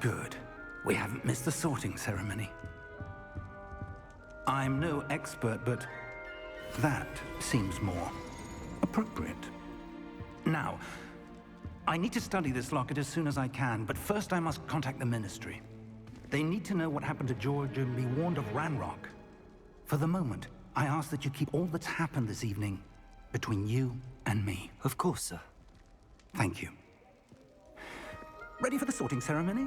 Good. We haven't missed the sorting ceremony. I'm no expert, but that seems more appropriate. Now, I need to study this locket as soon as I can, but first I must contact the Ministry. They need to know what happened to George and be warned of Ranrock. For the moment, I ask that you keep all that's happened this evening between you and me. Of course, sir. Thank you. Ready for the sorting ceremony?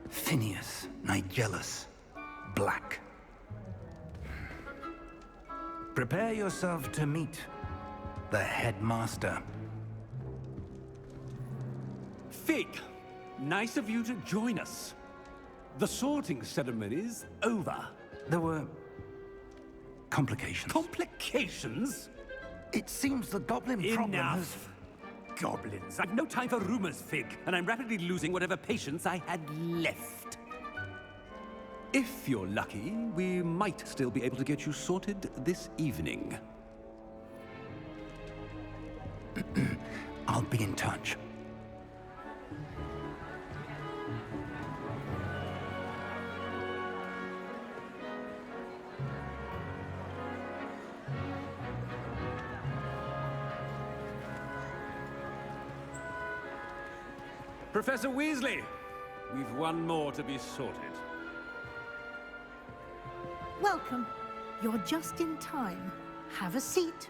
Phineas, Nigellus, Black. Prepare yourself to meet the headmaster. Fig, nice of you to join us. The sorting ceremony's over. There were complications. Complications? It seems the goblin problem has... Enough! Goblins. I've no time for rumors, Fig, and I'm rapidly losing whatever patience I had left. If you're lucky, we might still be able to get you sorted this evening. I'll be in touch. Professor Weasley, we've one more to be sorted. Welcome. You're just in time. Have a seat.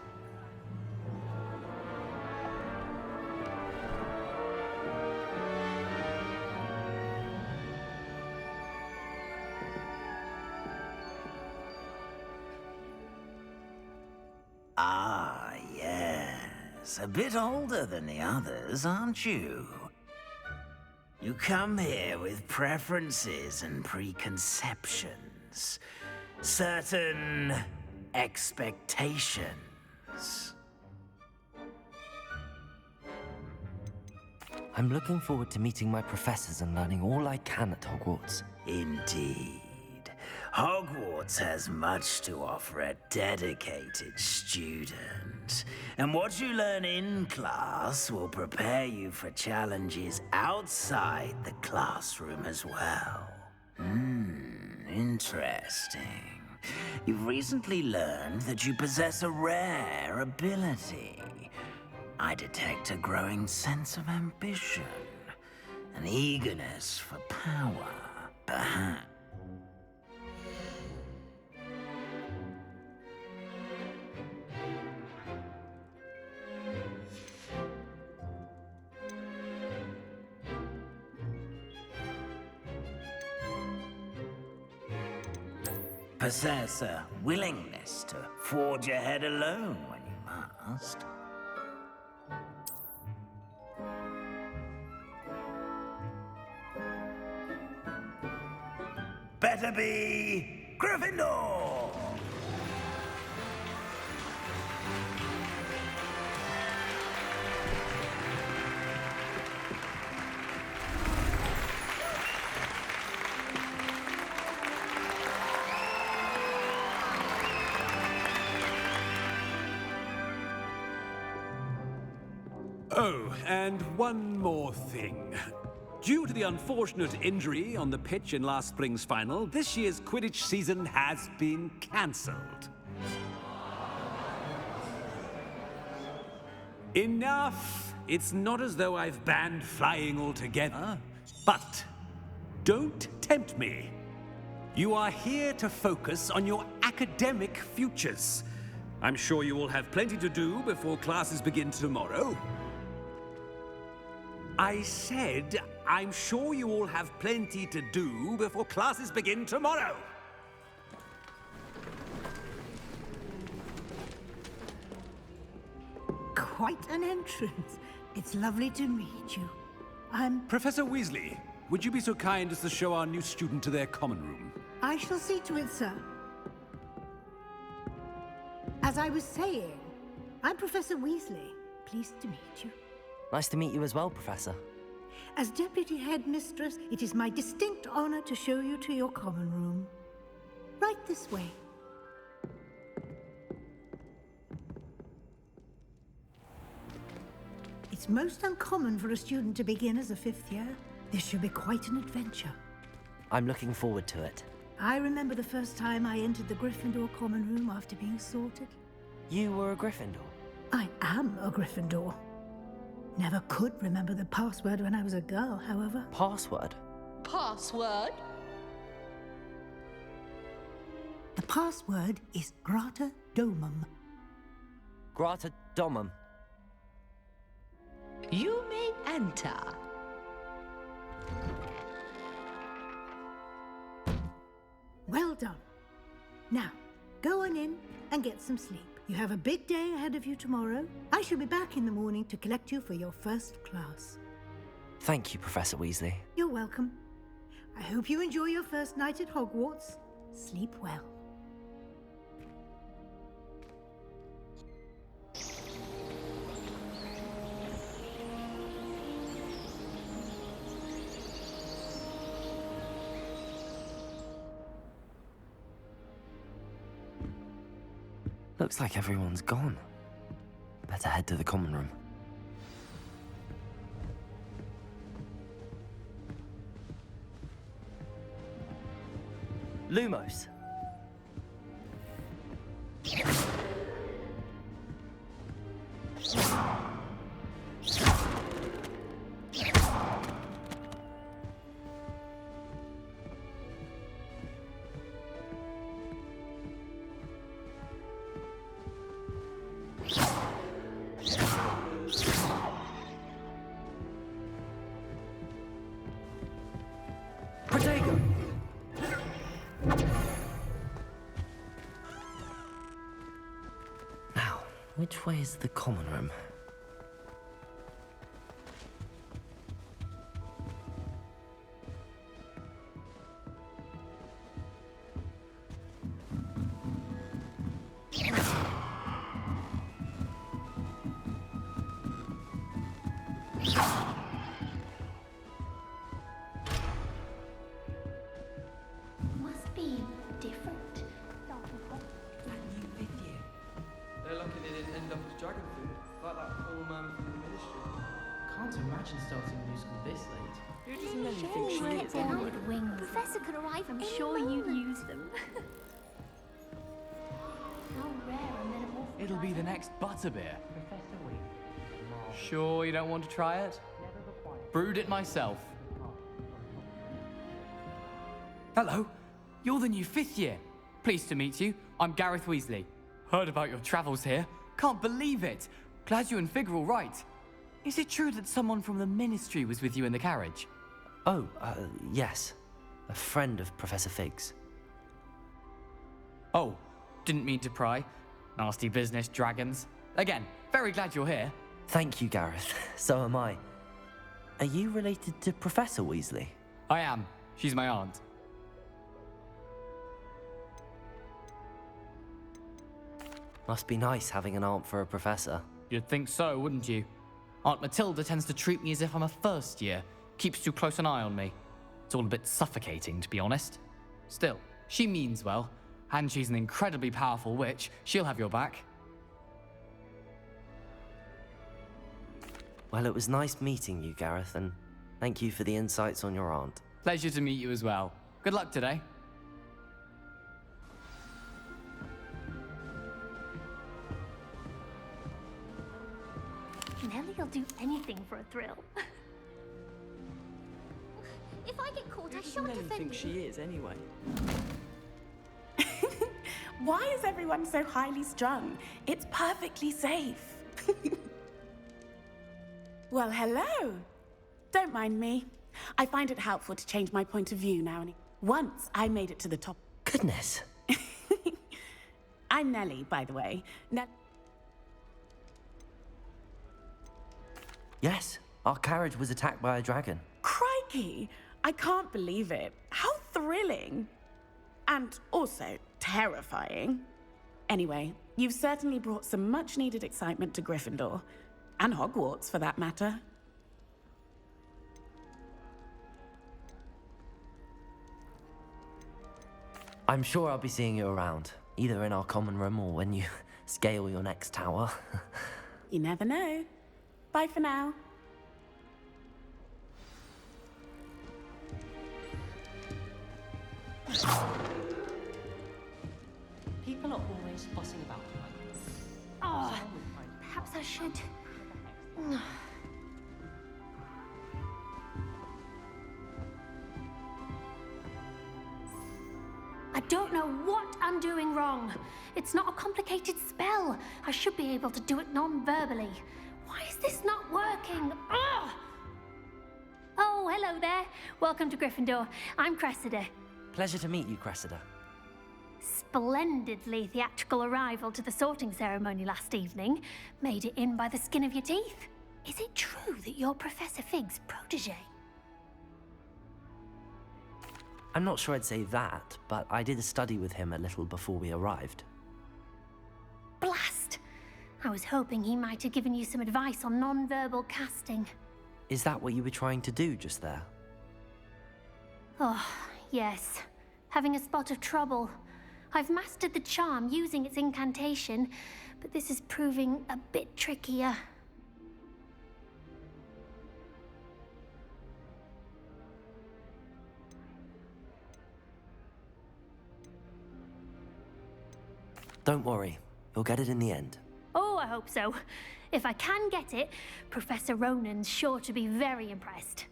Ah, yes. A bit older than the others, aren't you? You come here with preferences and preconceptions. Certain expectations. I'm looking forward to meeting my professors and learning all I can at Hogwarts. Indeed. Hogwarts has much to offer a dedicated student. And what you learn in class will prepare you for challenges outside the classroom as well. Interesting. You've recently learned that you possess a rare ability. I detect a growing sense of ambition, an eagerness for power, perhaps. Possess a willingness to forge ahead alone when you must. Better be Gryffindor! Oh, and one more thing. Due to the unfortunate injury on the pitch in last spring's final, this year's Quidditch season has been cancelled. Enough! It's not as though I've banned flying altogether, but don't tempt me. You are here to focus on your academic futures. I'm sure you will have plenty to do before classes begin tomorrow. I said, I'm sure you all have plenty to do before classes begin tomorrow. Quite an entrance. It's lovely to meet you. Professor Weasley, would you be so kind as to show our new student to their common room? I shall see to it, sir. As I was saying, I'm Professor Weasley. Pleased to meet you. Nice to meet you as well, Professor. As Deputy Headmistress, it is my distinct honor to show you to your common room. Right this way. It's most uncommon for a student to begin as a fifth year. This should be quite an adventure. I'm looking forward to it. I remember the first time I entered the Gryffindor common room after being sorted. You were a Gryffindor? I am a Gryffindor. Never could remember the password when I was a girl, however. Password? Password? The password is Grata Domum. Grata Domum. You may enter. Well done. Now, go on in and get some sleep. You have a big day ahead of you tomorrow. I shall be back in the morning to collect you for your first class. Thank you, Professor Weasley. You're welcome. I hope you enjoy your first night at Hogwarts. Sleep well. Looks like everyone's gone. Better head to the common room. Lumos. Now, which way is the common room? Must be different. They're lucky they didn't end up as dragon food, like that poor man from the ministry. Can't imagine starting a new school this late. Who doesn't Nelly think she is? Down with wings. Professor could arrive. I'm sure you'd use them. How rare a metamorph. It'll be the next butterbeer. Sure you don't want to try it? Brewed it myself. Hello, you're the new fifth year. Pleased to meet you. I'm Gareth Weasley. Heard about your travels here. Can't believe it. Glad you and Fig are all right. Is it true that someone from the Ministry was with you in the carriage? Oh, yes. A friend of Professor Fig's. Oh, didn't mean to pry. Nasty business, dragons. Again, very glad you're here. Thank you, Gareth. So am I. Are you related to Professor Weasley? I am. She's my aunt. Must be nice having an aunt for a professor. You'd think so, wouldn't you? Aunt Matilda tends to treat me as if I'm a first year. Keeps too close an eye on me. It's all a bit suffocating, to be honest. Still, she means well, and she's an incredibly powerful witch. She'll have your back. Well, it was nice meeting you, Gareth, and thank you for the insights on your aunt. Pleasure to meet you as well. Good luck today. Nellie'll do anything for a thrill. If I get caught, I shan't Nelly offend think you. she is, anyway? Why is everyone so highly strung? It's perfectly safe. Well, hello. Don't mind me. I find it helpful to change my point of view now and once I made it to the top. Goodness. I'm Nellie, by the way. Yes, our carriage was attacked by a dragon. Crikey! I can't believe it. How thrilling. And also terrifying. Anyway, you've certainly brought some much-needed excitement to Gryffindor. And Hogwarts, for that matter. I'm sure I'll be seeing you around, either in our common room or when you scale your next tower. You never know. Bye for now. People are always fussing about you like this. Oh, perhaps I should. I don't know what I'm doing wrong. It's not a complicated spell. I should be able to do it non-verbally. Why is this not working? Ugh! Oh, hello there. Welcome to Gryffindor. I'm Cressida. Pleasure to meet you, Cressida. Splendidly theatrical arrival to the sorting ceremony last evening. Made it in by the skin of your teeth. Is it true that you're Professor Fig's protege? I'm not sure I'd say that, but I did study with him a little before we arrived. Blast! I was hoping he might have given you some advice on non-verbal casting. Is that what you were trying to do just there? Oh, yes. Having a spot of trouble. I've mastered the charm using its incantation, but this is proving a bit trickier. Don't worry, you'll get it in the end. Oh, I hope so. If I can get it, Professor Ronan's sure to be very impressed.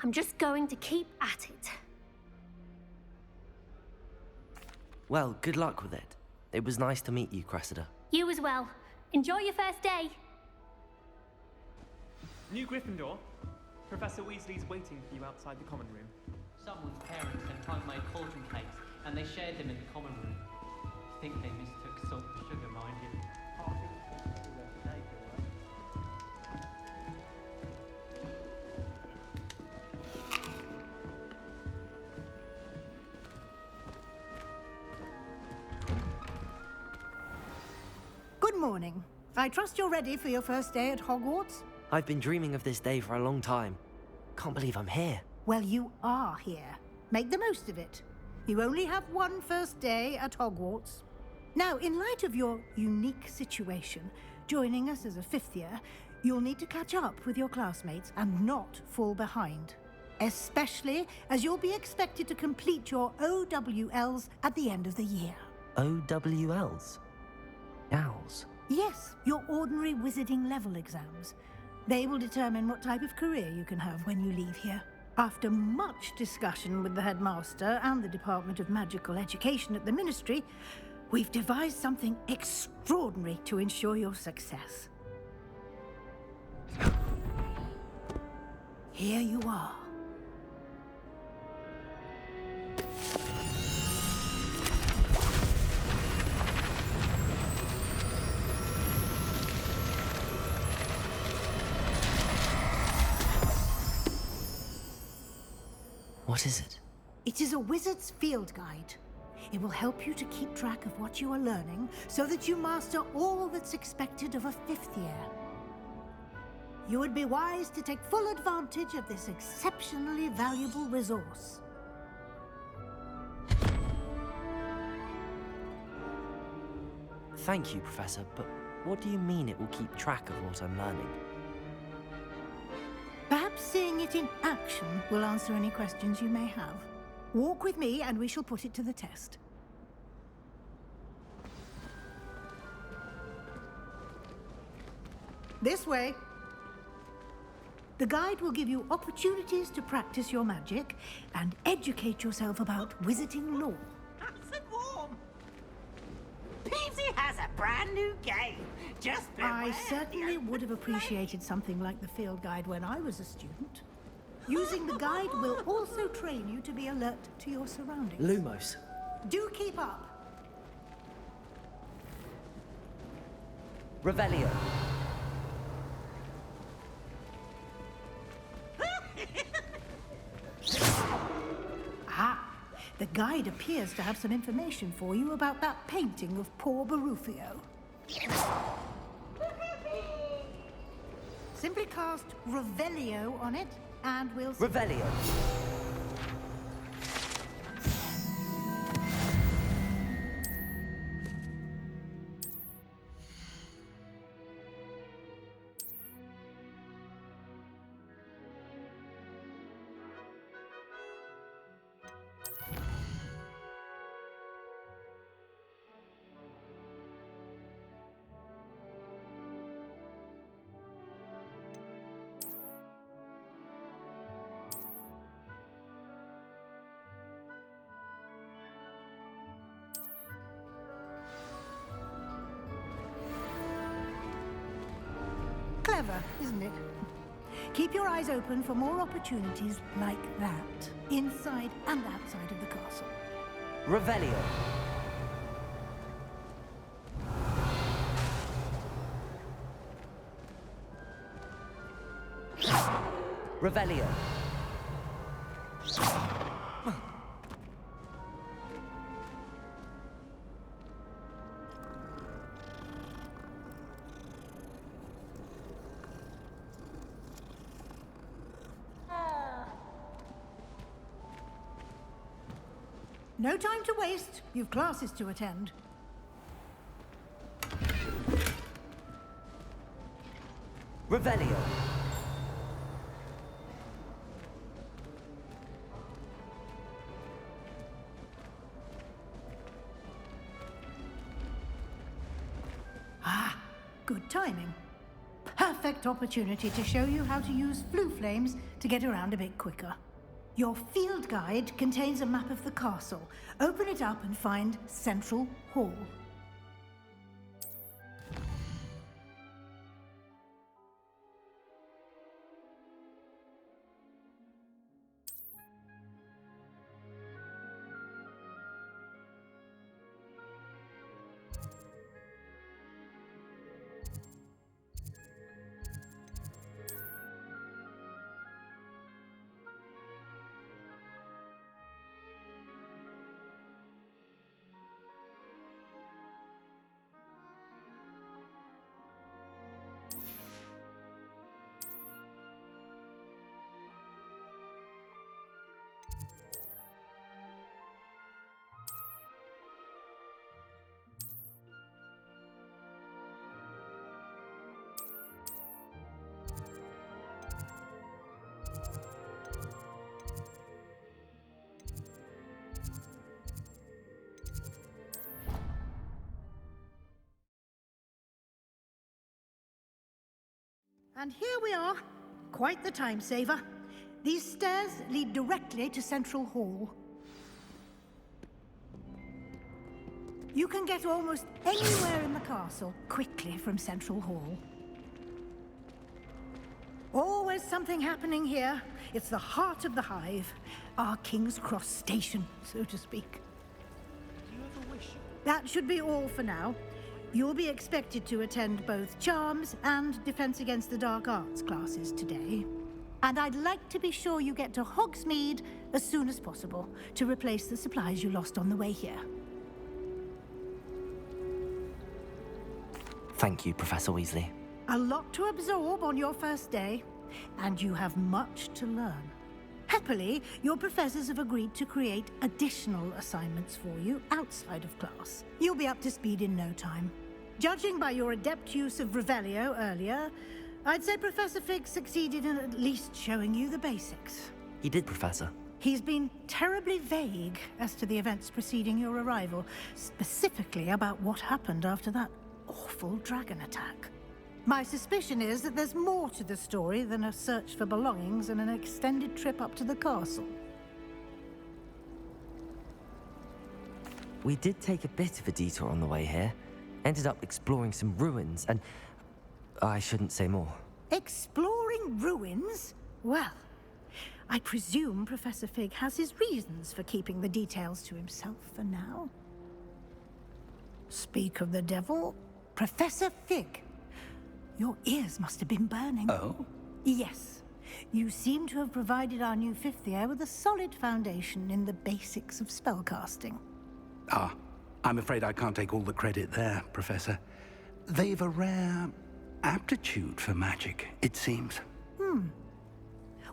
I'm just going to keep at it. Well, good luck with it. It was nice to meet you, Cressida. You as well. Enjoy your first day. New Gryffindor. Professor Weasley's waiting for you outside the common room. Someone's parents had homemade cauldron cakes, and they shared them in the common room. I think they mistook salt for sugar, mind you. Good morning. I trust you're ready for your first day at Hogwarts? I've been dreaming of this day for a long time. Can't believe I'm here. Well, you are here. Make the most of it. You only have one first day at Hogwarts. Now, in light of your unique situation, joining us as a fifth year, you'll need to catch up with your classmates and not fall behind. Especially as you'll be expected to complete your OWLs at the end of the year. OWLs? Owls? Yes, your ordinary wizarding level exams. They will determine what type of career you can have when you leave here. After much discussion with the headmaster and the Department of Magical Education at the Ministry, we've devised something extraordinary to ensure your success. Here you are. What is it? It is a wizard's field guide. It will help you to keep track of what you are learning so that you master all that's expected of a fifth year. You would be wise to take full advantage of this exceptionally valuable resource. Thank you, Professor, but what do you mean it will keep track of what I'm learning? Perhaps seeing it in action will answer any questions you may have. Walk with me and we shall put it to the test. This way. The guide will give you opportunities to practice your magic and educate yourself about wizarding lore. Nice and warm. Peavesy has a brand new game. Just beware. I certainly would have appreciated something like the field guide when I was a student. Using the guide will also train you to be alert to your surroundings. Lumos. Do keep up. Revelio. Ah, the guide appears to have some information for you about that painting of poor Barufio. Simply cast Revelio on it, and we'll... Revelio. Clever, isn't it? Keep your eyes open for more opportunities like that, inside and outside of the castle. Revelio. Revelio. No time to waste. You've classes to attend. Revelio. Ah, good timing. Perfect opportunity to show you how to use flue flames to get around a bit quicker. Your field guide contains a map of the castle. Open it up and find Central Hall. And here we are. Quite the time saver. These stairs lead directly to Central Hall. You can get almost anywhere in the castle quickly from Central Hall. Always something happening here. It's the heart of the Hive. Our King's Cross station, so to speak. Do you ever wish? That should be all for now. You'll be expected to attend both Charms and Defense Against the Dark Arts classes today. And I'd like to be sure you get to Hogsmeade as soon as possible to replace the supplies you lost on the way here. Thank you, Professor Weasley. A lot to absorb on your first day, and you have much to learn. Happily, your professors have agreed to create additional assignments for you outside of class. You'll be up to speed in no time. Judging by your adept use of Revelio earlier, I'd say Professor Fig succeeded in at least showing you the basics. He did, Professor. He's been terribly vague as to the events preceding your arrival, specifically about what happened after that awful dragon attack. My suspicion is that there's more to the story than a search for belongings and an extended trip up to the castle. We did take a bit of a detour on the way here. Ended up exploring some ruins, and I shouldn't say more. Exploring ruins? Well, I presume Professor Fig has his reasons for keeping the details to himself for now. Speak of the devil, Professor Fig. Your ears must have been burning. Oh? Yes. You seem to have provided our new fifth year with a solid foundation in the basics of spellcasting. Ah, I'm afraid I can't take all the credit there, Professor. They've a rare aptitude for magic, it seems.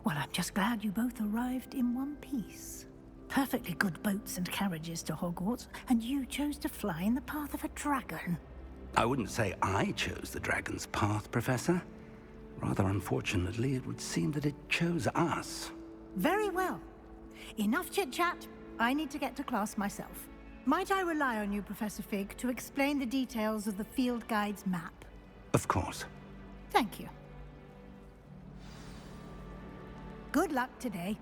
Well, I'm just glad you both arrived in one piece. Perfectly good boats and carriages to Hogwarts, and you chose to fly in the path of a dragon. I wouldn't say I chose the dragon's path, Professor. Rather unfortunately, it would seem that it chose us. Very well. Enough chit-chat. I need to get to class myself. Might I rely on you, Professor Fig, to explain the details of the field guide's map? Of course. Thank you. Good luck today.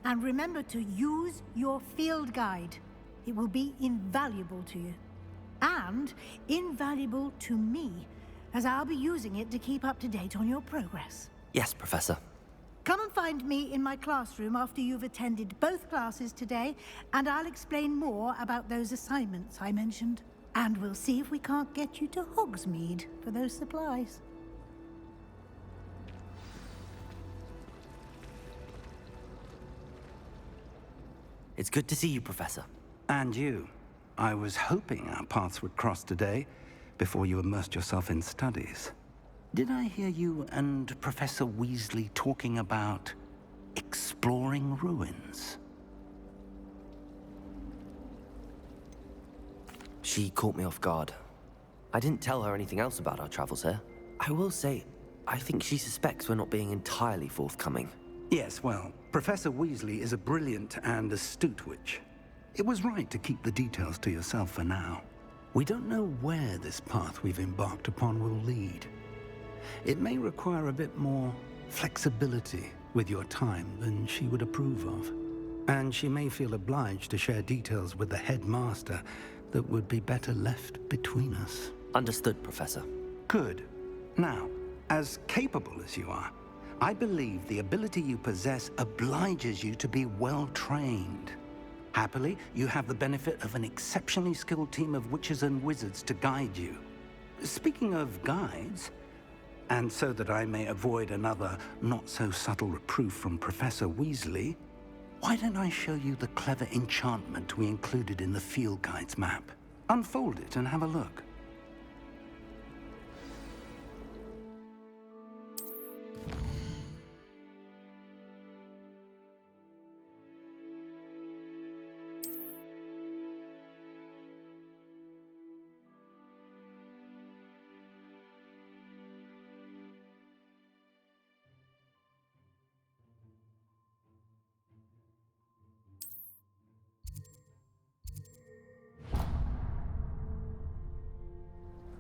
And remember to use your field guide. It will be invaluable to you. And invaluable to me, as I'll be using it to keep up to date on your progress. Yes, Professor. Come and find me in my classroom after you've attended both classes today, and I'll explain more about those assignments I mentioned. And we'll see if we can't get you to Hogsmeade for those supplies. It's good to see you, Professor. And you. I was hoping our paths would cross today, before you immersed yourself in studies. Did I hear you and Professor Weasley talking about exploring ruins? She caught me off guard. I didn't tell her anything else about our travels here. I will say, I think she suspects we're not being entirely forthcoming. Yes, well, Professor Weasley is a brilliant and astute witch. It was right to keep the details to yourself for now. We don't know where this path we've embarked upon will lead. It may require a bit more flexibility with your time than she would approve of. And she may feel obliged to share details with the headmaster that would be better left between us. Understood, Professor. Good. Now, as capable as you are, I believe the ability you possess obliges you to be well-trained. Happily, you have the benefit of an exceptionally skilled team of witches and wizards to guide you. Speaking of guides, and so that I may avoid another not-so-subtle reproof from Professor Weasley, why don't I show you the clever enchantment we included in the field guide's map? Unfold it and have a look.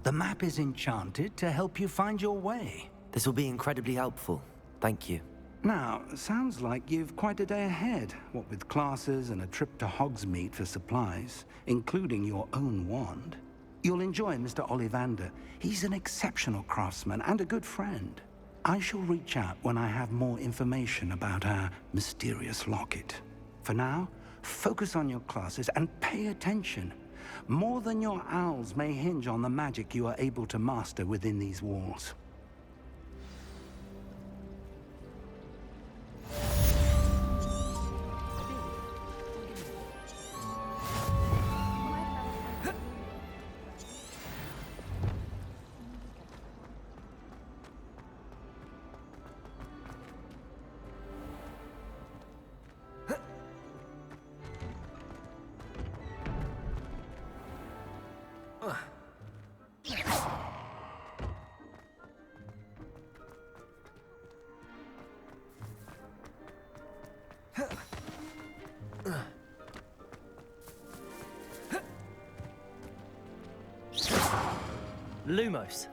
The map is enchanted to help you find your way. This will be incredibly helpful. Thank you. Now, sounds like you've quite a day ahead, what with classes and a trip to Hogsmeade for supplies, including your own wand. You'll enjoy Mr. Ollivander. He's an exceptional craftsman and a good friend. I shall reach out when I have more information about our mysterious locket. For now, focus on your classes and pay attention. More than your owls may hinge on the magic you are able to master within these walls. Lumos.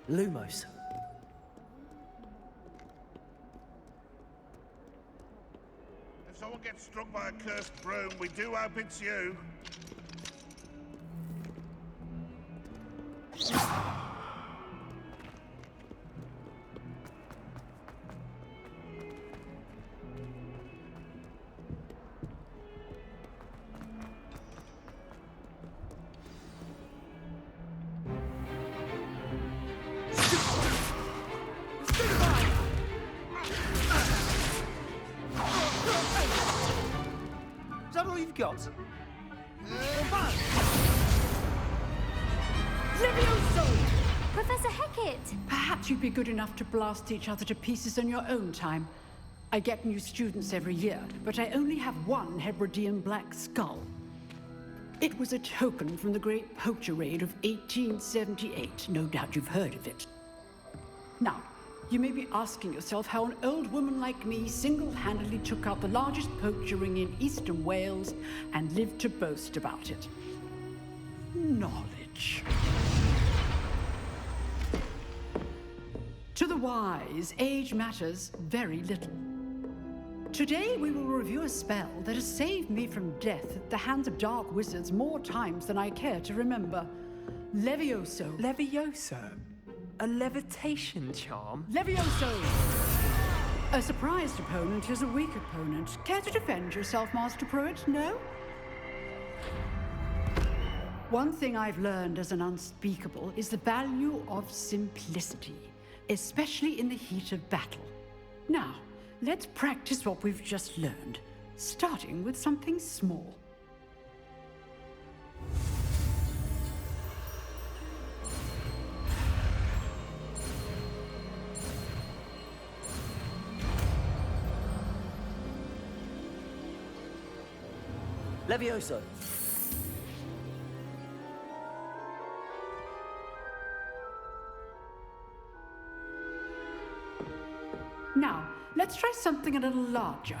Lumos. If someone gets struck by a cursed broom, we do hope it's you. Is that all you've got? Levioso! Professor Hecat! Perhaps you'd be good enough to blast each other to pieces on your own time. I get new students every year, but I only have one Hebridean black skull. It was a token from the Great Poacher Raid of 1878. No doubt you've heard of it. Now, you may be asking yourself how an old woman like me single-handedly took out the largest poacher ring in eastern Wales and lived to boast about it. Knowledge. To the wise, age matters very little. Today we will review a spell that has saved me from death at the hands of dark wizards more times than I care to remember. Levioso. Levioso? A levitation charm? Levioso! A surprised opponent is a weak opponent. Care to defend yourself, Master Pruitt? No? One thing I've learned as an unspeakable is the value of simplicity, especially in the heat of battle. Now, let's practice what we've just learned, starting with something small. Levioso. Now, let's try something a little larger.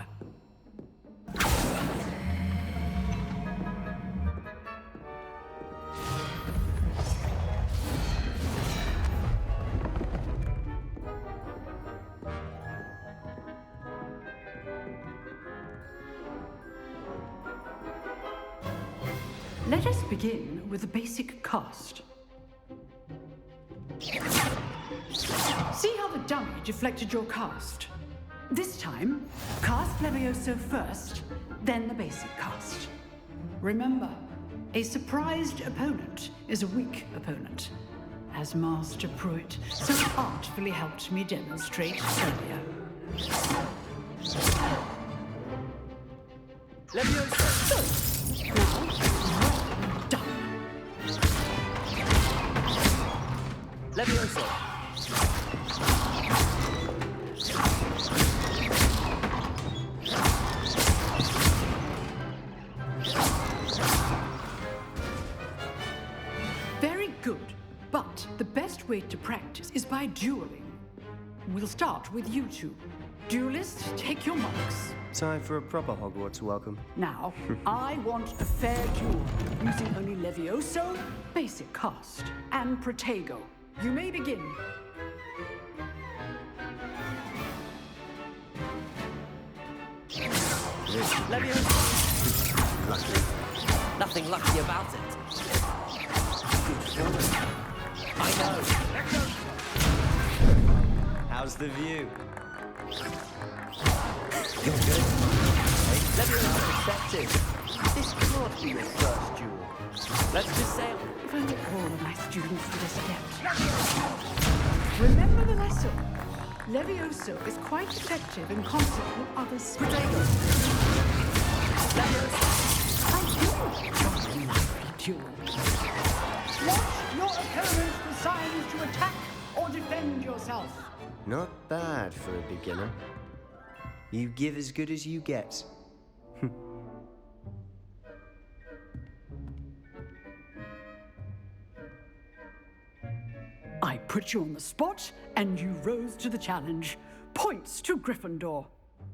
Let us begin with the basic cast. See how the dummy deflected your cast? This time, cast Levioso first, then the basic cast. Remember, a surprised opponent is a weak opponent, as Master Pruitt so artfully helped me demonstrate earlier. Levioso! Done. Levioso! Very good, but the best way to practice is by dueling. We'll start with you two. Duelists, take your marks. Time for a proper Hogwarts welcome. Now, I want a fair duel, using only Levioso, basic cast, and Protego. You may begin. Levioso! Lucky. Nothing lucky about it. I know. How's the view? You're good. Levioso perspective. This can't be your first duel. Let's just say If only all of my students would accept. Remember the lesson. Levioso is quite effective in concert with others. Protego. I do want a lively duel. Watch your opponent decide to attack or defend yourself. Not bad for a beginner. You give as good as you get. I put you on the spot, and you rose to the challenge. Points to Gryffindor.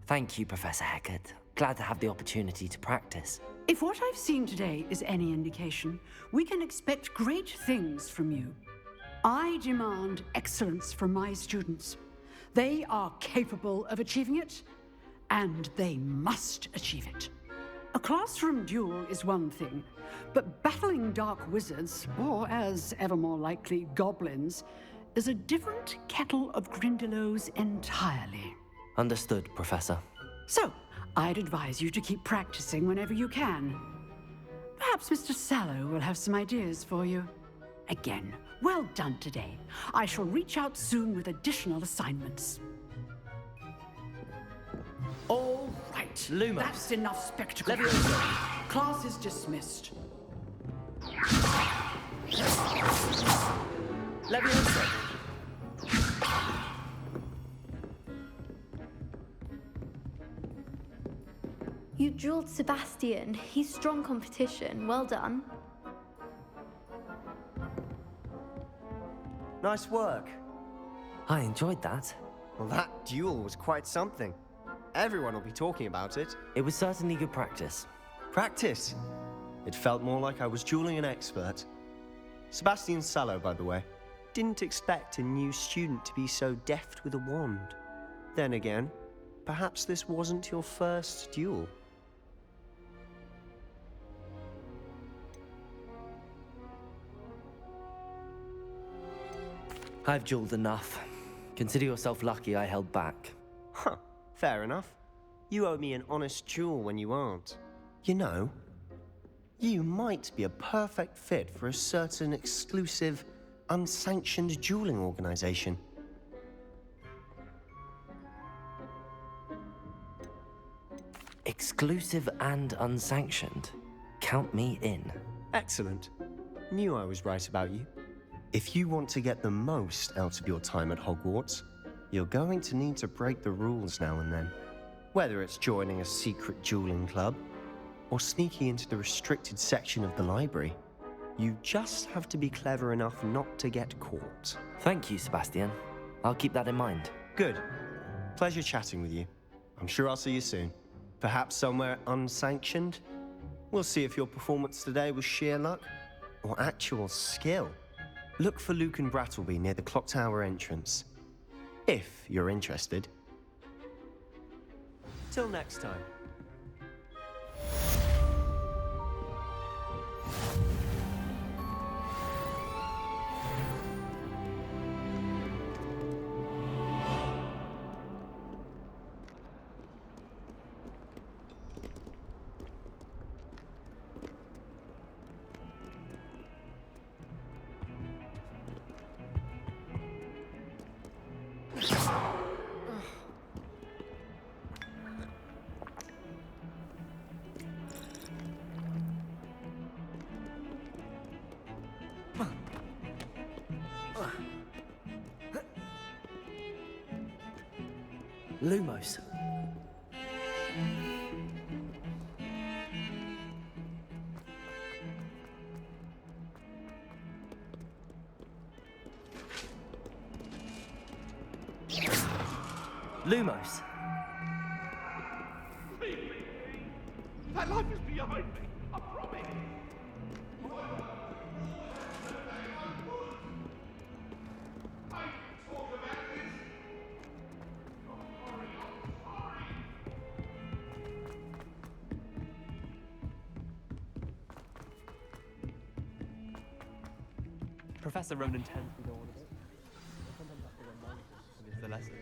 Thank you, Professor Hecat. Glad to have the opportunity to practice. If what I've seen today is any indication, we can expect great things from you. I demand excellence from my students. They are capable of achieving it, and they must achieve it. A classroom duel is one thing, but battling dark wizards, or as ever more likely, goblins, is a different kettle of Grindylows entirely. Understood, Professor. So, I'd advise you to keep practicing whenever you can. Perhaps Mr. Sallow will have some ideas for you. Again, well done today. I shall reach out soon with additional assignments. All right. Lumos. That's enough spectacle. Leviosa. Class is dismissed. Leviosa. You drilled Sebastian. He's strong competition. Well done. Nice work. I enjoyed that. Well, that duel was quite something. Everyone will be talking about it. It was certainly good practice. Practice? It felt more like I was dueling an expert. Sebastian Sallow, by the way. Didn't expect a new student to be so deft with a wand. Then again, perhaps this wasn't your first duel. I've dueled enough. Consider yourself lucky I held back. Huh, fair enough. You owe me an honest duel when you aren't. You know, you might be a perfect fit for a certain exclusive, unsanctioned dueling organization. Exclusive and unsanctioned. Count me in. Excellent. Knew I was right about you. If you want to get the most out of your time at Hogwarts, you're going to need to break the rules now and then. Whether it's joining a secret dueling club, or sneaking into the restricted section of the library, you just have to be clever enough not to get caught. Thank you, Sebastian. I'll keep that in mind. Good. Pleasure chatting with you. I'm sure I'll see you soon. Perhaps somewhere unsanctioned? We'll see if your performance today was sheer luck, or actual skill. Look for Luke and Brattleby near the clock tower entrance. If you're interested. Till next time. Lumos. Lumos. That life is behind me, I promise. Professor Ronan tends to go on a bit. Sometimes I have to remind him of his lesson.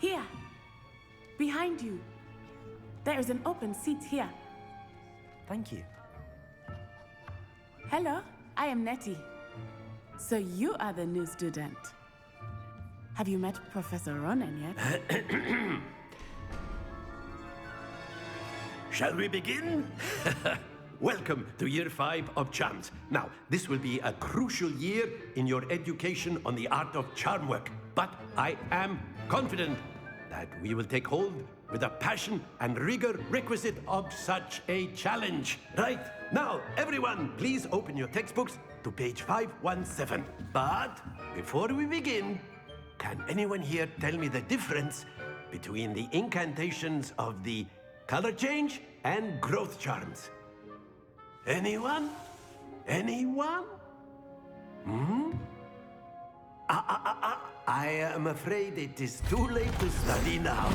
Here. Behind you. There is an open seat here. Thank you. Hello, I am Nettie. So you are the new student. Have you met Professor Ronan yet? Shall we begin? Welcome to Year 5 of Charms. Now, this will be a crucial year in your education on the art of charm work. But I am confident that we will take hold with the passion and rigor requisite of such a challenge. Right, now, everyone, please open your textbooks to page 517. But before we begin, can anyone here tell me the difference between the incantations of the color change, and growth charms. Anyone? Anyone? I am afraid it is too late to study now.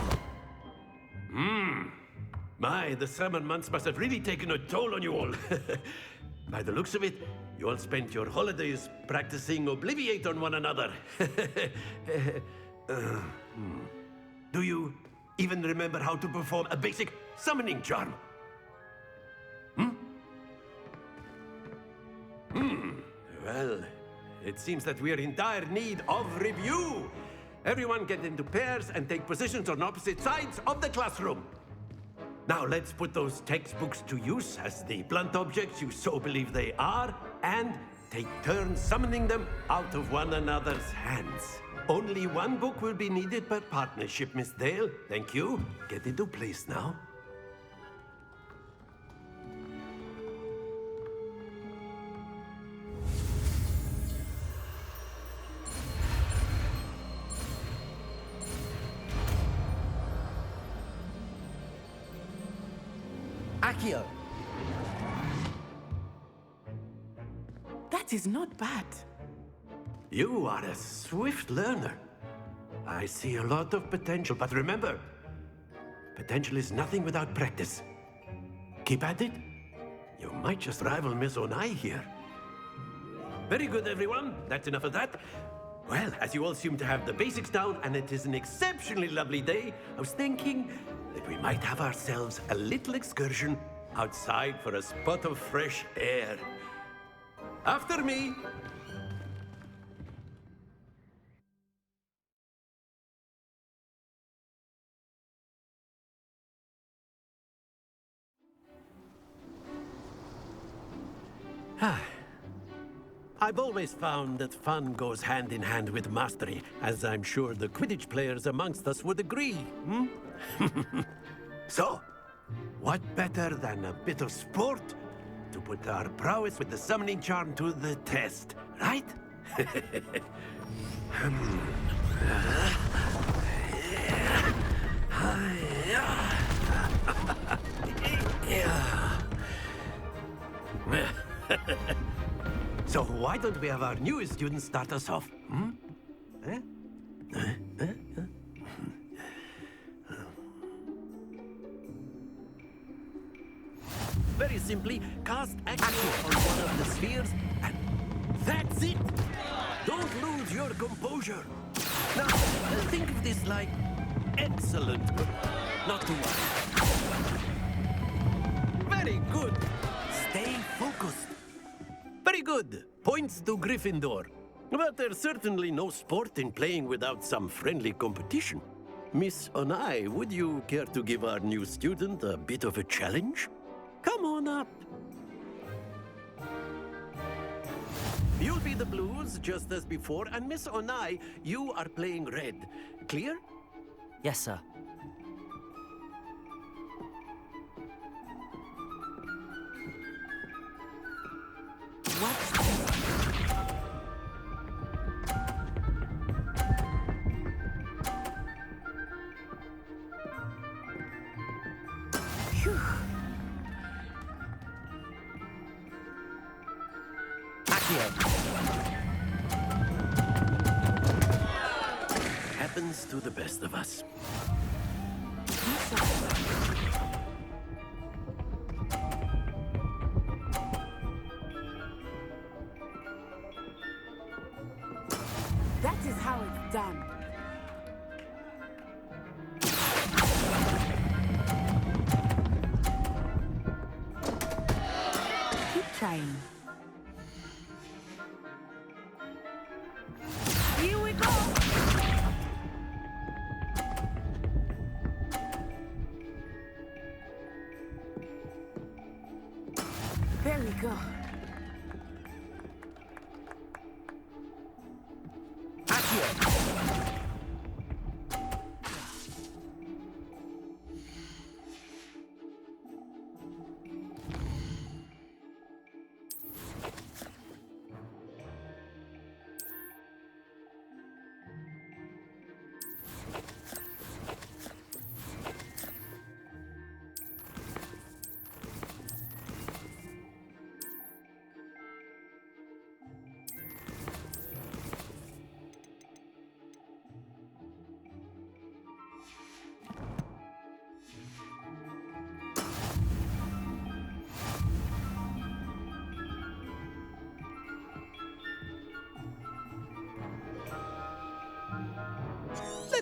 My, the summer months must have really taken a toll on you all. By the looks of it, you all spent your holidays practicing Obliviate on one another. Do you even remember how to perform a basic summoning charm? Well, it seems that we are in dire need of review. Everyone get into pairs and take positions on opposite sides of the classroom. Now let's put those textbooks to use as the blunt objects you so believe they are, and take turns summoning them out of one another's hands. Only one book will be needed per partnership, Miss Dale. Thank you. Get into place now. Accio! That is not bad. You are a swift learner. I see a lot of potential, but remember, potential is nothing without practice. Keep at it. You might just rival Miss Onai here. Very good, everyone. That's enough of that. Well, as you all seem to have the basics down, and it is an exceptionally lovely day, I was thinking that we might have ourselves a little excursion outside for a spot of fresh air. After me. I've always found that fun goes hand in hand with mastery, as I'm sure the Quidditch players amongst us would agree. So, what better than a bit of sport to put our prowess with the summoning charm to the test, right? So why don't we have our newest student start us off? Very simply, cast action on one of the spheres, and that's it! Don't lose your composure. Now, think of this like excellent. Not too much. Very good. Stay focused. Very good. Points to Gryffindor. But there's certainly no sport in playing without some friendly competition. Miss Onai, would you care to give our new student a bit of a challenge? Come on up. You'll be the blues, just as before, and Miss Onai, you are playing red. Clear? Yes, sir. Happens to the best of us. That is how it's done. Keep trying. Here we go! There we go.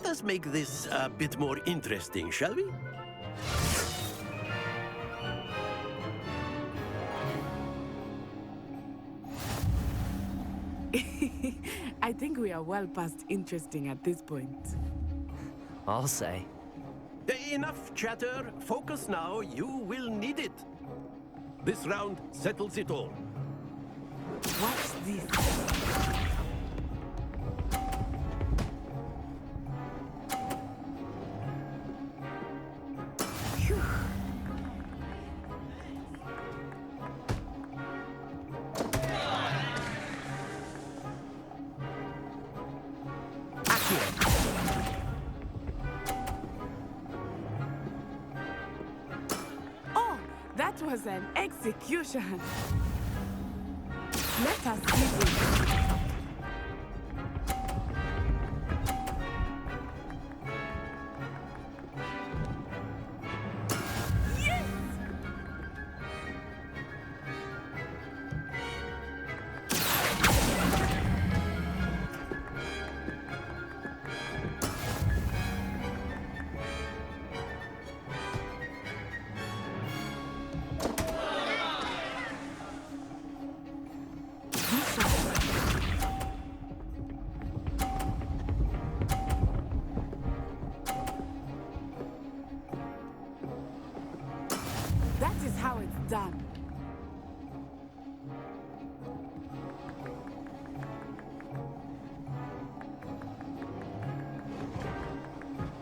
let us make this a bit more interesting, shall we? I think we are well past interesting at this point. I'll say. Enough chatter. Focus now. You will need it. This round settles it all. What's this? Oh, that was an execution. Let us see this. Yes! That is how it's done.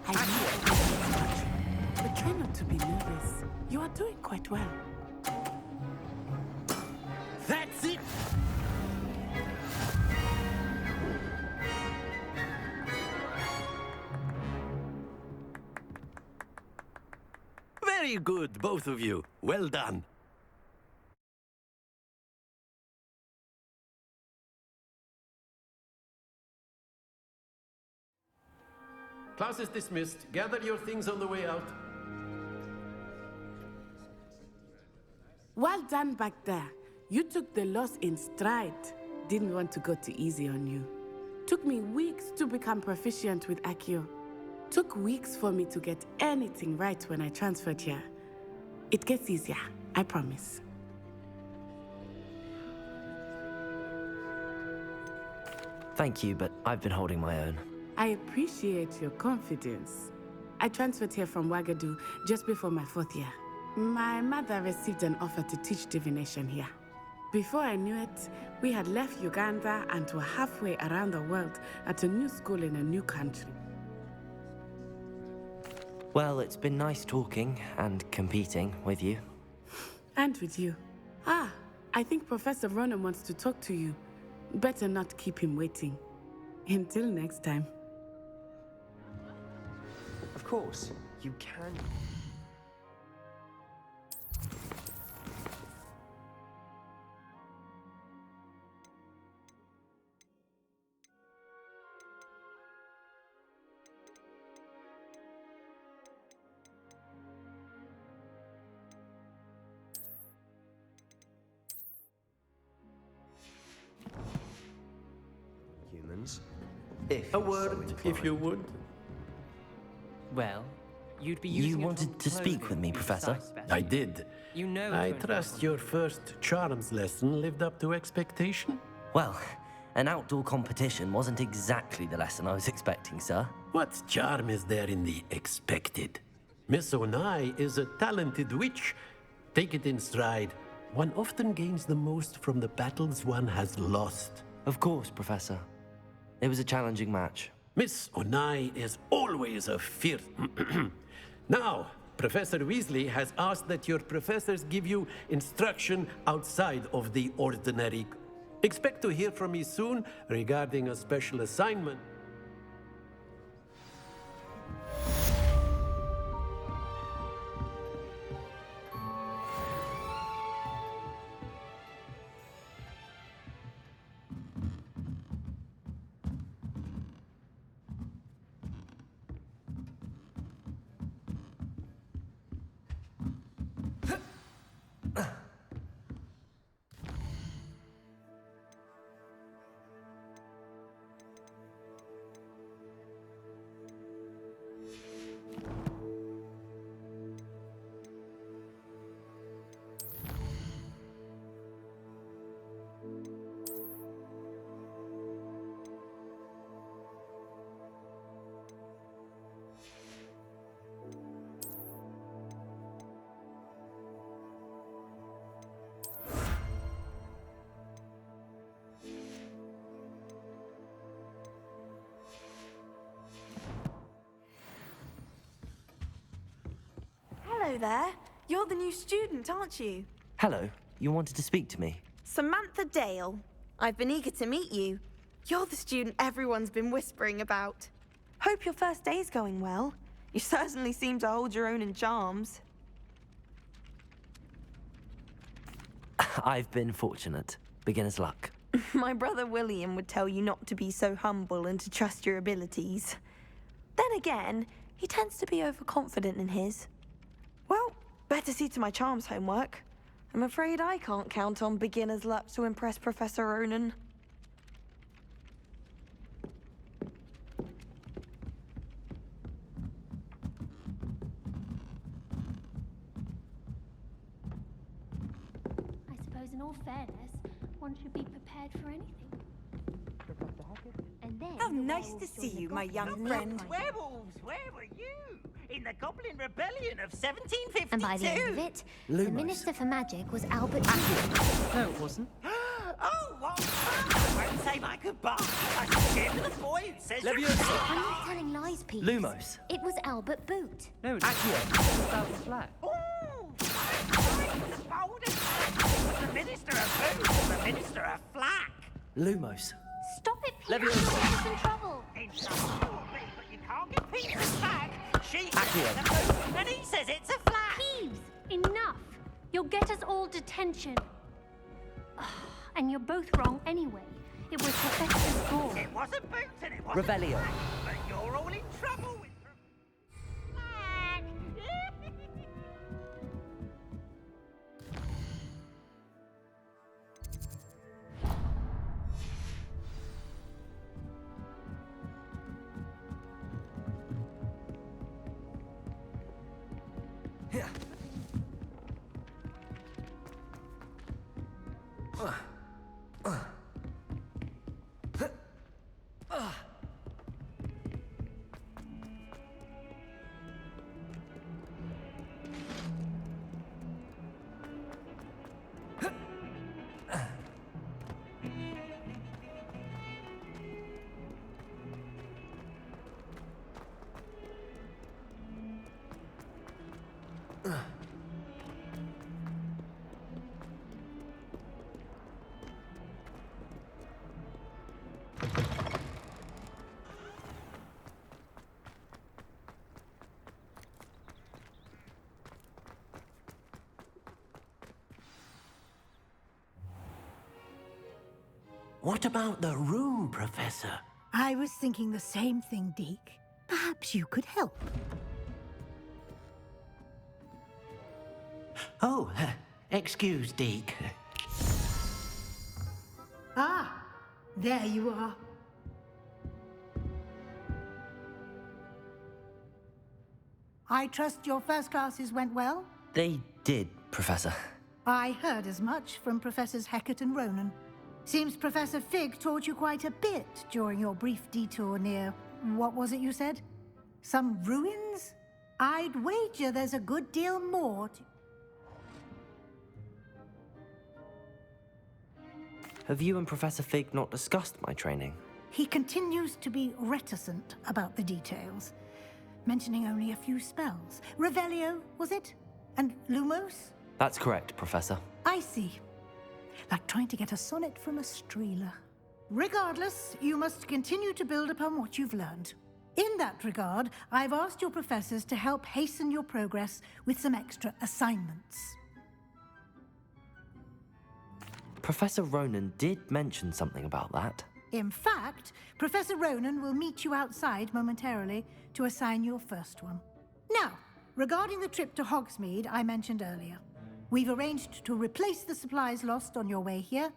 I know, but try not to be nervous. You are doing quite well. That's it! Very good, both of you. Well done. Class is dismissed. Gather your things on the way out. Well done back there. You took the loss in stride. Didn't want to go too easy on you. Took me weeks to become proficient with Accio. Took weeks for me to get anything right when I transferred here. It gets easier, I promise. Thank you, but I've been holding my own. I appreciate your confidence. I transferred here from Wagadu just before my 4th year. My mother received an offer to teach divination here. Before I knew it, we had left Uganda and were halfway around the world at a new school in a new country. Well, it's been nice talking and competing with you. And with you. Ah, I think Professor Ronan wants to talk to you. Better not keep him waiting. Until next time. Of course, you can. Humans. A word, if you would. Well, you'd be You using it wanted on to speak clothing, with me, you Professor? precise I specimen. did. You know I it's going to trust happen. your first charms lesson lived up to expectation? Well, an outdoor competition wasn't exactly the lesson I was expecting, sir. What charm is there in the expected? Miss Onai is a talented witch. Take it in stride. One often gains the most from the battles one has lost. Of course, Professor. It was a challenging match. Miss Onai is always a fierce... Now, Professor Weasley has asked that your professors give you instruction outside of the ordinary. Expect to hear from me soon regarding a special assignment. Hello there. You're the new student, aren't you? Hello, you wanted to speak to me? Samantha Dale. I've been eager to meet you. You're the student everyone's been whispering about. Hope your first day's going well. You certainly seem to hold your own in charms. I've been fortunate. Beginner's luck. My brother William would tell you not to be so humble and to trust your abilities. Then again, he tends to be overconfident in his. Well, better see to my charms homework. I'm afraid I can't count on beginner's luck to impress Professor Ronan. I suppose in all fairness, one should be prepared for anything. And then How nice to see you, my young friend. Werewolves, where were you? In the Goblin Rebellion of 1752? And by the end of it, the Lumos. Minister for Magic was Albert. No, it wasn't. Oh, what fun! I won't say my goodbye. I should share with the boy who says I'm not telling lies, Pete. Lumos. It was Albert Boot. No, it's Albert Flat. the Minister of Boot, the Minister of Flack. Lumos. Stop it, Pete. Leviosa. You'll get us in trouble. In trouble you'll be, but you can't get Peter's back. She says Accio. it's a boot, and he says it's a flack. Peeves, enough. You'll get us all detention. And you're both wrong anyway. It was Professor Gore. It wasn't Boot and it wasn't Revelio. Flack, but you're all in trouble with Flack. What about the room, Professor? I was thinking the same thing, Deke. Perhaps you could help. Oh, excuse, Deke. Ah, there you are. I trust your first classes went well? They did, Professor. I heard as much from Professors Hecat and Ronan. Seems Professor Fig taught you quite a bit during your brief detour near... what was it you said? Some ruins? I'd wager there's a good deal more to... Have you and Professor Fig not discussed my training? He continues to be reticent about the details, mentioning only a few spells. Revelio, was it? And Lumos? That's correct, Professor. I see. Like trying to get a sonnet from a streeler. Regardless, you must continue to build upon what you've learned. In that regard, I've asked your professors to help hasten your progress with some extra assignments. Professor Ronan did mention something about that. In fact, Professor Ronan will meet you outside momentarily to assign your first one. Now, regarding the trip to Hogsmeade I mentioned earlier, we've arranged to replace the supplies lost on your way here,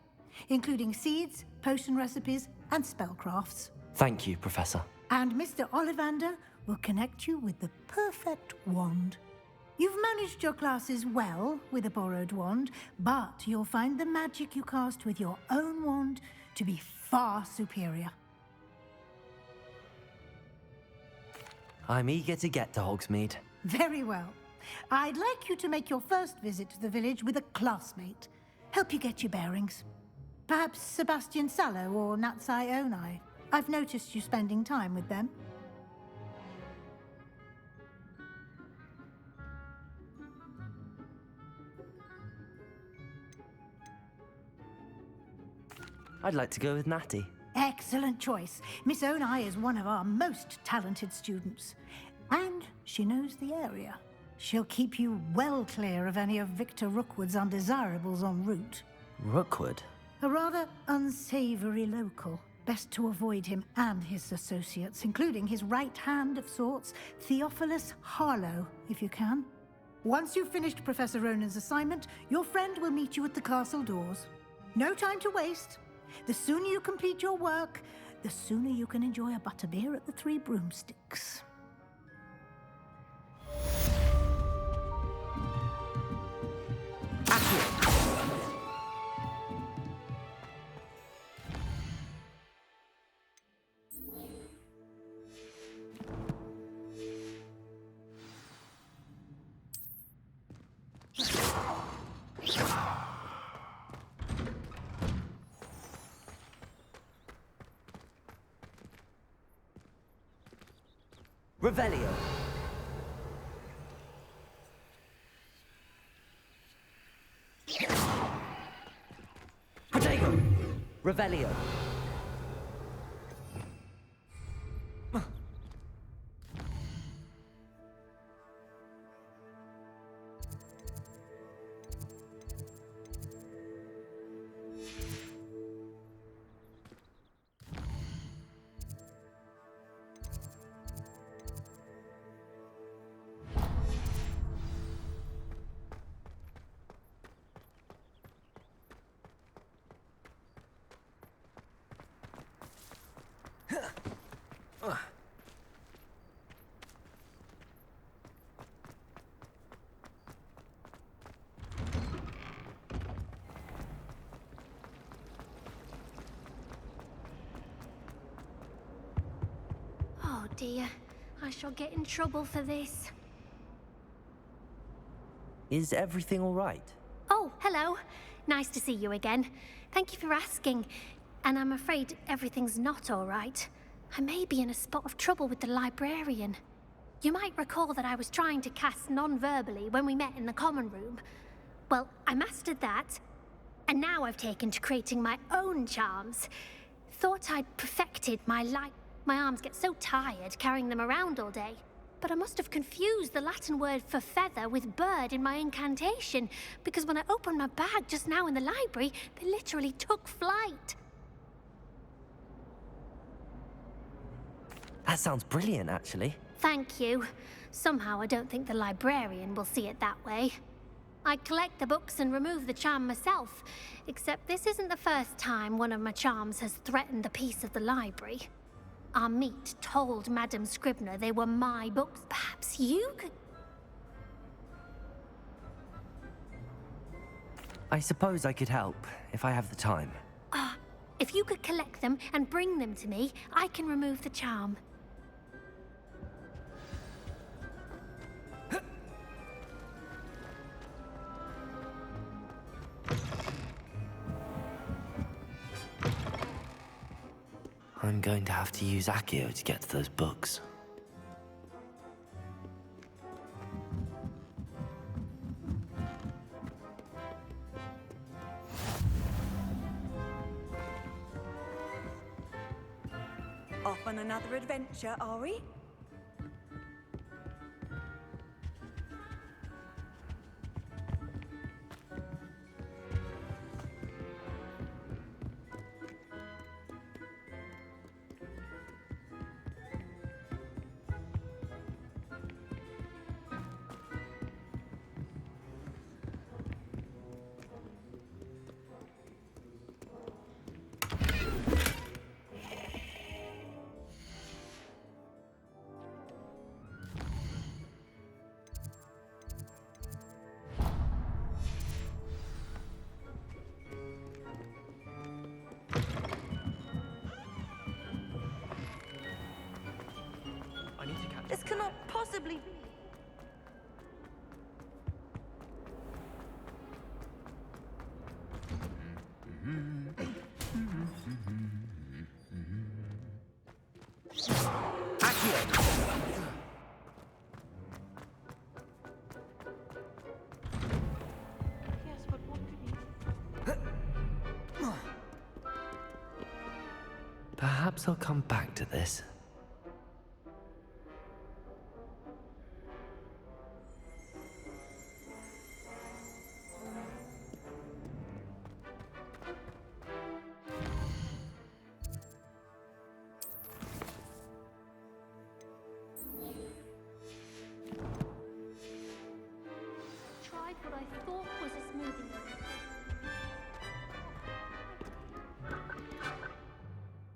including seeds, potion recipes, and spellcrafts. Thank you, Professor. And Mr. Ollivander will connect you with the perfect wand. You've managed your classes well with a borrowed wand, but you'll find the magic you cast with your own wand to be far superior. I'm eager to get to Hogsmeade. Very well. I'd like you to make your first visit to the village with a classmate. Help you get your bearings. Perhaps Sebastian Sallow or Natsai Onai. I've noticed you spending time with them. I'd like to go with Natty. Excellent choice. Miss Onai is one of our most talented students. And she knows the area. She'll keep you well clear of any of Victor Rookwood's undesirables en route. Rookwood? A rather unsavory local. Best to avoid him and his associates, including his right hand of sorts, Theophilus Harlow, if you can. Once you've finished Professor Ronan's assignment, your friend will meet you at the castle doors. No time to waste. The sooner you complete your work, the sooner you can enjoy a butterbeer at the Three Broomsticks. Revelio. Protego. Revelio. Oh dear, I shall get in trouble for this. Is everything all right? Oh, hello. Nice to see you again. Thank you for asking. And I'm afraid everything's not all right. I may be in a spot of trouble with the librarian. You might recall that I was trying to cast non-verbally when we met in the common room. Well, I mastered that, and now I've taken to creating my own charms. Thought I'd perfected my arms get so tired carrying them around all day. But I must have confused the Latin word for feather with bird in my incantation, because when I opened my bag just now in the library, they literally took flight. That sounds brilliant, actually. Thank you. Somehow I don't think the librarian will see it that way. I collect the books and remove the charm myself, except this isn't the first time one of my charms has threatened a piece of the library. Our meet told Madame Scribner they were my books. Perhaps you could... I suppose I could help, if I have the time. If you could collect them and bring them to me, I can remove the charm. I'm going to have to use Accio to get to those books. Off on another adventure, are we? This cannot possibly be. Perhaps I'll come back to this. Tried what I thought was a smoothing.